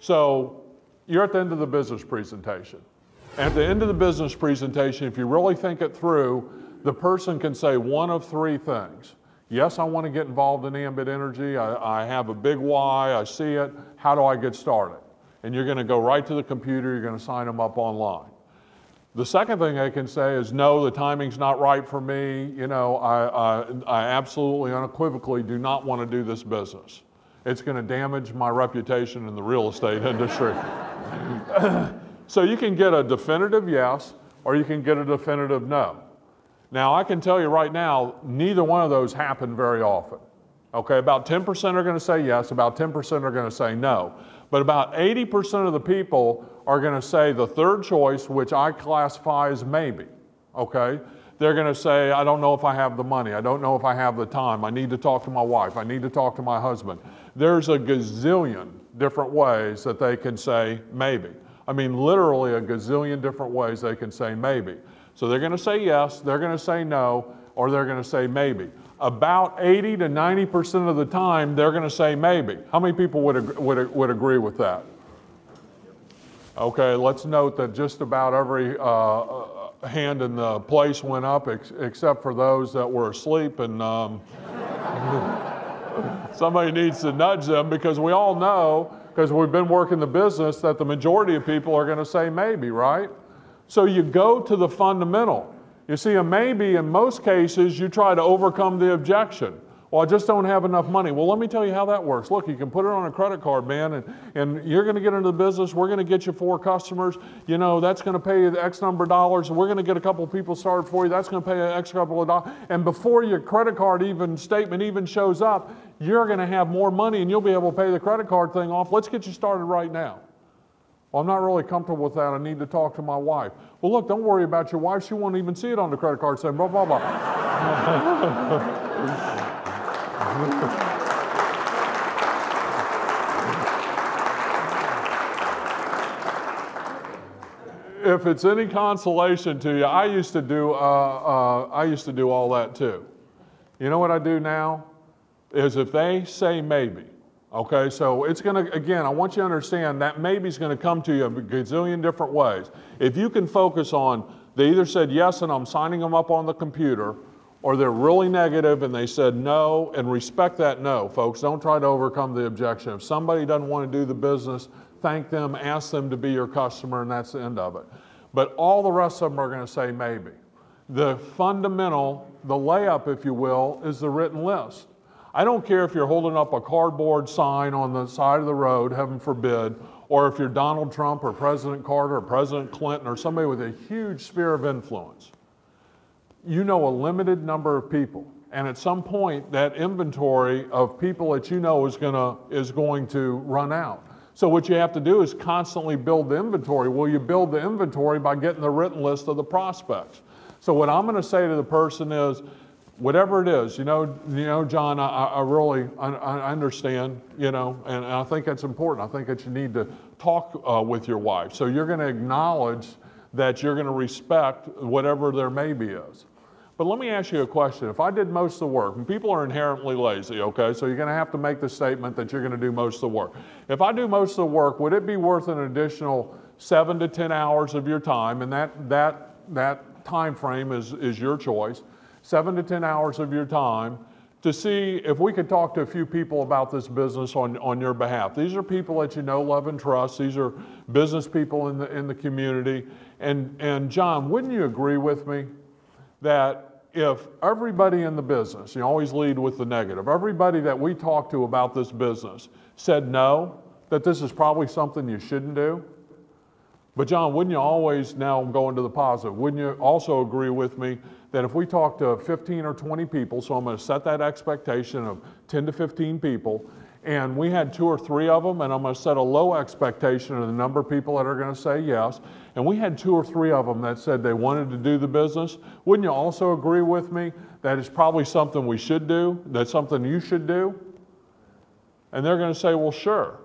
So you're at the end of the business presentation. At the end of the business presentation, if you really think it through, the person can say one of three things. Yes, I want to get involved in Ambit Energy. I have a big why. I see it. How do I get started? And you're going to go right to the computer. You're going to sign them up online. The second thing they can say is, no, the timing's not right for me. You know, I absolutely unequivocally do not want to do this business. It's going to damage my reputation in the real estate industry. So you can get a definitive yes, or you can get a definitive no. Now, I can tell you right now, neither one of those happen very often. Okay, about 10% are going to say yes, about 10% are going to say no. But about 80% of the people are going to say the third choice, which I classify as maybe. Okay? They're going to say, I don't know if I have the money. I don't know if I have the time. I need to talk to my wife. I need to talk to my husband. There's a gazillion different ways that they can say maybe. I mean, literally a gazillion different ways they can say maybe. So they're going to say yes, they're going to say no, or they're going to say maybe. About 80 to 90% of the time, they're going to say maybe. How many people would agree with that? Okay, let's note that just about every hand in the place went up except for those that were asleep, and somebody needs to nudge them, because we all know, because we've been working the business, that the majority of people are going to say maybe, right? So you go to the fundamental. You see, a maybe, in most cases, you try to overcome the objection. Well, I just don't have enough money. Well, let me tell you how that works. Look, you can put it on a credit card, man, and you're going to get into the business. We're going to get you 4 customers. You know, that's going to pay you X number of dollars, and we're going to get a couple of people started for you. That's going to pay you X couple of dollars. And before your credit card statement even shows up, you're going to have more money, and you'll be able to pay the credit card thing off. Let's get you started right now. Well, I'm not really comfortable with that. I need to talk to my wife. Well, look, don't worry about your wife. She won't even see it on the credit card saying blah, blah, blah. If it's any consolation to you, I used to do all that too. You know what I do now? Is if they say maybe, okay, so it's going to, again, I want you to understand that maybe is going to come to you a gazillion different ways. If you can focus on, they either said yes and I'm signing them up on the computer, or they're really negative and they said no, and respect that no, folks. Don't try to overcome the objection. If somebody doesn't want to do the business, thank them, ask them to be your customer, and that's the end of it. But all the rest of them are going to say maybe. The fundamental, the layup, if you will, is the written list. I don't care if you're holding up a cardboard sign on the side of the road, heaven forbid, or if you're Donald Trump or President Carter or President Clinton or somebody with a huge sphere of influence. You know a limited number of people, and at some point that inventory of people that you know is going to run out. So what you have to do is constantly build the inventory. Well, you build the inventory by getting the written list of the prospects. So what I'm going to say to the person is, whatever it is, you know, John, I really understand, you know, and I think that's important. I think that you need to talk with your wife. So you're going to acknowledge that you're going to respect whatever there maybe is. But let me ask you a question. If I did most of the work, and people are inherently lazy, okay, so you're going to have to make the statement that you're going to do most of the work. If I do most of the work, would it be worth an additional 7 to 10 hours of your time? And that time frame is your choice. 7 to 10 hours of your time to see if we could talk to a few people about this business on your behalf. These are people that you know, love, and trust. These are business people in the community. And John, wouldn't you agree with me that if everybody in the business, you always lead with the negative, everybody that we talk to about this business said no, that this is probably something you shouldn't do? But John, wouldn't you always, now I'm going to the positive, wouldn't you also agree with me that if we talk to 15 or 20 people, so I'm going to set that expectation of 10 to 15 people, and we had 2 or 3 of them, and I'm going to set a low expectation of the number of people that are going to say yes, and we had 2 or 3 of them that said they wanted to do the business, wouldn't you also agree with me that it's probably something we should do, that's something you should do? And they're going to say, well, sure.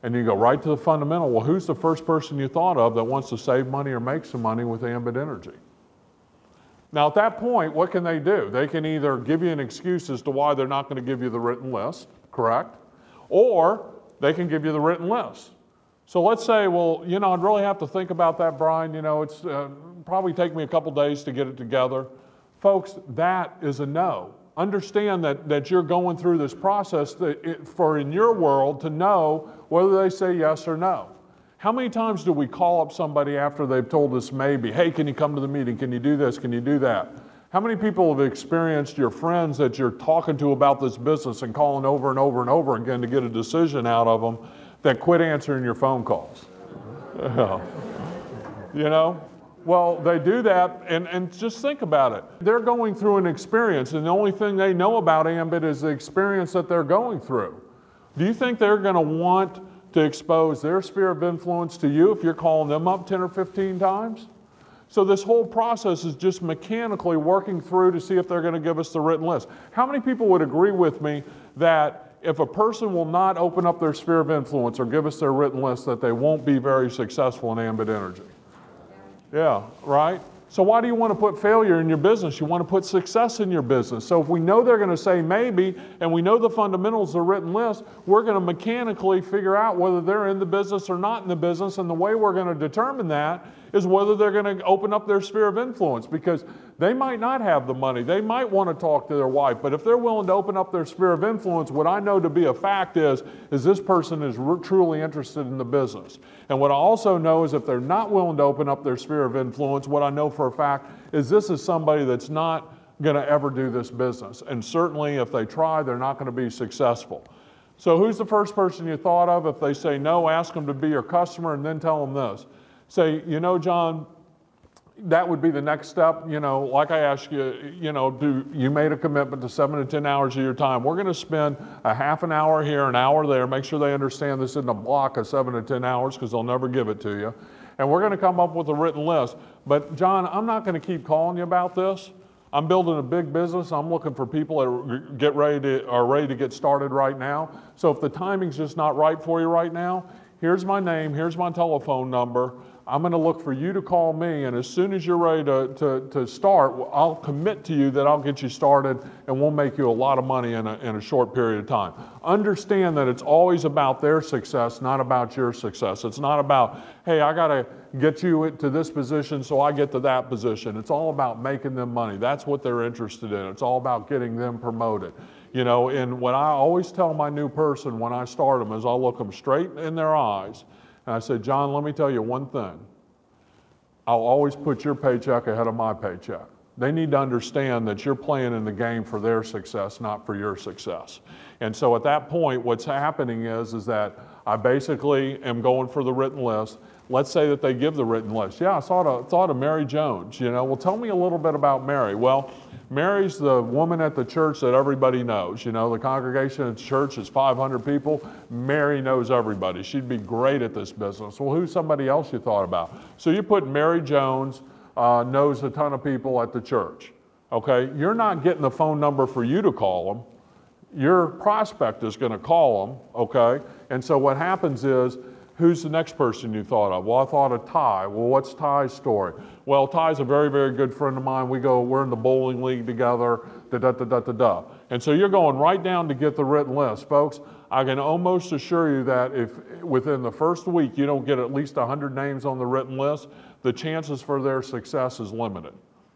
And you go right to the fundamental. Well, who's the first person you thought of that wants to save money or make some money with Ambit Energy? Now, at that point, what can they do? They can either give you an excuse as to why they're not going to give you the written list, correct? Or they can give you the written list. So let's say, well, I'd really have to think about that, Brian. It's probably take me a couple days to get it together. Folks, that is a no. Understand that you're going through this process for in your world to know whether they say yes or no. How many times do we call up somebody after they've told us maybe, hey, can you come to the meeting? Can you do this? Can you do that? How many people have experienced your friends that you're talking to about this business and calling over and over and over again to get a decision out of them that quit answering your phone calls? Well, they do that, and just think about it. They're going through an experience, and the only thing they know about Ambit is the experience that they're going through. Do you think they're going to want to expose their sphere of influence to you if you're calling them up 10 or 15 times? So this whole process is just mechanically working through to see if they're going to give us the written list. How many people would agree with me that if a person will not open up their sphere of influence or give us their written list, that they won't be very successful in Ambit Energy? Yeah, right? So why do you want to put failure in your business? You want to put success in your business. So if we know they're going to say maybe, and we know the fundamentals of the written list, we're going to mechanically figure out whether they're in the business or not in the business, and the way we're going to determine that is whether they're going to open up their sphere of influence, because they might not have the money. They might want to talk to their wife, but if they're willing to open up their sphere of influence, what I know to be a fact is this person is truly interested in the business. And what I also know is if they're not willing to open up their sphere of influence, what I know for a fact is this is somebody that's not going to ever do this business. And certainly if they try, they're not going to be successful. So who's the first person you thought of? If they say no, ask them to be your customer and then tell them this. Say, John, that would be the next step. Like I asked you, you made a commitment to 7 to 10 hours of your time. We're going to spend a half an hour here, an hour there. Make sure they understand this isn't a block of 7 to 10 hours because they'll never give it to you. And we're going to come up with a written list. But John, I'm not going to keep calling you about this. I'm building a big business. I'm looking for people that are ready to get started right now. So if the timing's just not right for you right now, here's my name, here's my telephone number. I'm going to look for you to call me, and as soon as you're ready to start, I'll commit to you that I'll get you started, and we'll make you a lot of money in a short period of time. Understand that it's always about their success, not about your success. It's not about, hey, I got to get you to this position so I get to that position. It's all about making them money. That's what they're interested in. It's all about getting them promoted. And what I always tell my new person when I start them is I'll look them straight in their eyes, and I said, John, let me tell you one thing. I'll always put your paycheck ahead of my paycheck. They need to understand that you're playing in the game for their success, not for your success. And so at that point, what's happening is that I basically am going for the written list. Let's say that they give the written list. Yeah, I thought of Mary Jones. Well, tell me a little bit about Mary. Well, Mary's the woman at the church that everybody knows. The congregation at the church is 500 people. Mary knows everybody. She'd be great at this business. Well, who's somebody else you thought about? So you put Mary Jones, knows a ton of people at the church. Okay, you're not getting the phone number for you to call them. Your prospect is going to call them. Okay, and so what happens is, who's the next person you thought of? Well, I thought of Ty. Well, what's Ty's story? Well, Ty's a very, very good friend of mine. We're in the bowling league together, da-da-da-da-da-da. And so you're going right down to get the written list. Folks, I can almost assure you that if within the first week you don't get at least 100 names on the written list, the chances for their success is limited.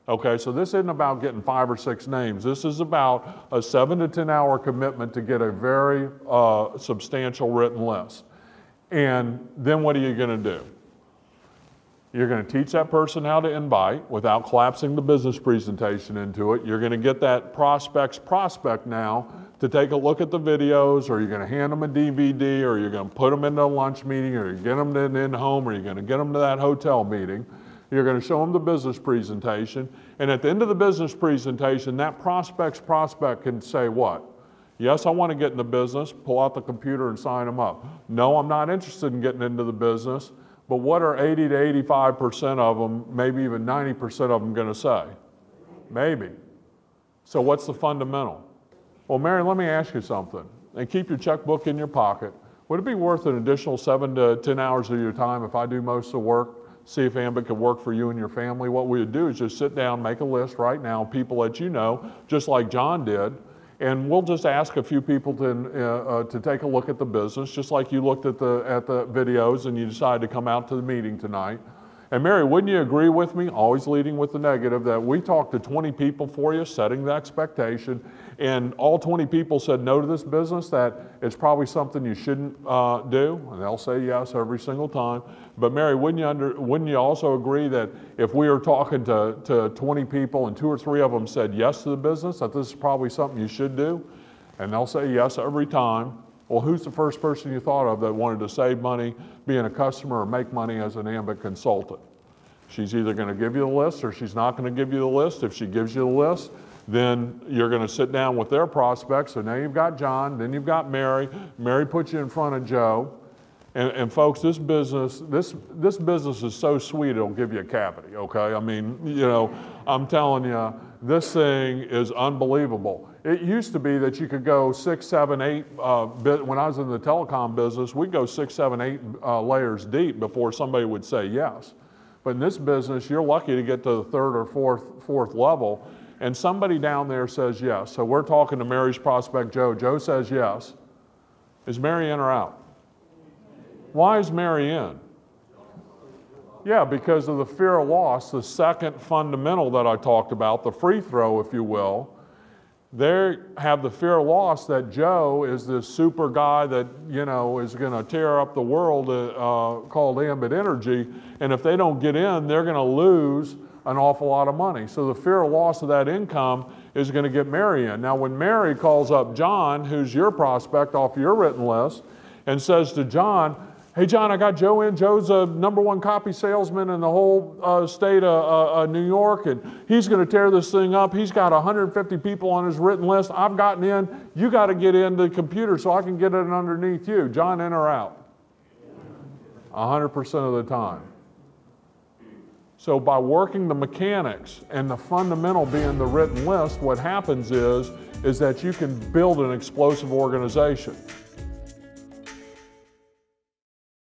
Okay, so this isn't about getting 5 or 6 names. This is about a 7 to 10 hour commitment to get a very substantial written list. And then what are you going to do? You're going to teach that person how to invite without collapsing the business presentation into it. You're going to get that prospect's prospect now to take a look at the videos, or you're going to hand them a DVD, or you're going to put them into a lunch meeting, or you get them in home, or you're going to get them to that hotel meeting. You're going to show them the business presentation. And at the end of the business presentation, that prospect's prospect can say what? Yes, I want to get in the business, pull out the computer and sign them up. No, I'm not interested in getting into the business, but what are 80 to 85% of them, maybe even 90% of them going to say? Maybe. So what's the fundamental? Well, Mary, let me ask you something, and keep your checkbook in your pocket. Would it be worth an additional 7 to 10 hours of your time if I do most of the work? See if Ambit could work for you and your family. What we would do is just sit down, make a list right now, people that you know, just like John did, And we'll just ask a few people to take a look at the business, just like you looked at the videos and you decided to come out to the meeting tonight. And Mary, wouldn't you agree with me, always leading with the negative, that we talked to 20 people for you, setting the expectation, and all 20 people said no to this business, that it's probably something you shouldn't do, and they'll say yes every single time. But Mary, wouldn't you also agree that if we were talking to 20 people and 2 or 3 of them said yes to the business, that this is probably something you should do? And they'll say yes every time. Well, who's the first person you thought of that wanted to save money being a customer or make money as an Ambit consultant? She's either going to give you the list or she's not going to give you the list. If she gives you the list, then you're going to sit down with their prospects. So now you've got John, then you've got Mary. Mary puts you in front of Joe. And folks, this business is so sweet it'll give you a cavity, okay? I mean, you know, I'm telling you, this thing is unbelievable. It used to be that you could go 6, 7, 8, when I was in the telecom business, we'd go 6, 7, 8 layers deep before somebody would say yes. But in this business, you're lucky to get to the 3rd or 4th level, and somebody down there says yes. So we're talking to Mary's prospect, Joe. Joe says yes. Is Mary in or out? Why is Mary in? Yeah, because of the fear of loss, the second fundamental that I talked about, the free throw, if you will. They have the fear of loss that Joe is this super guy that, you know, is going to tear up the world called Ambit Energy, and if they don't get in, they're going to lose an awful lot of money. So the fear of loss of that income is going to get Mary in. Now, when Mary calls up John, who's your prospect off your written list, and says to John, hey, John, I got Joe in. Joe's a #1 copy salesman in the whole state of New York, and he's going to tear this thing up. He's got 150 people on his written list. I've gotten in. You got to get into the computer so I can get it underneath you. John, in or out? 100% of the time. So by working the mechanics and the fundamental being the written list, what happens is that you can build an explosive organization.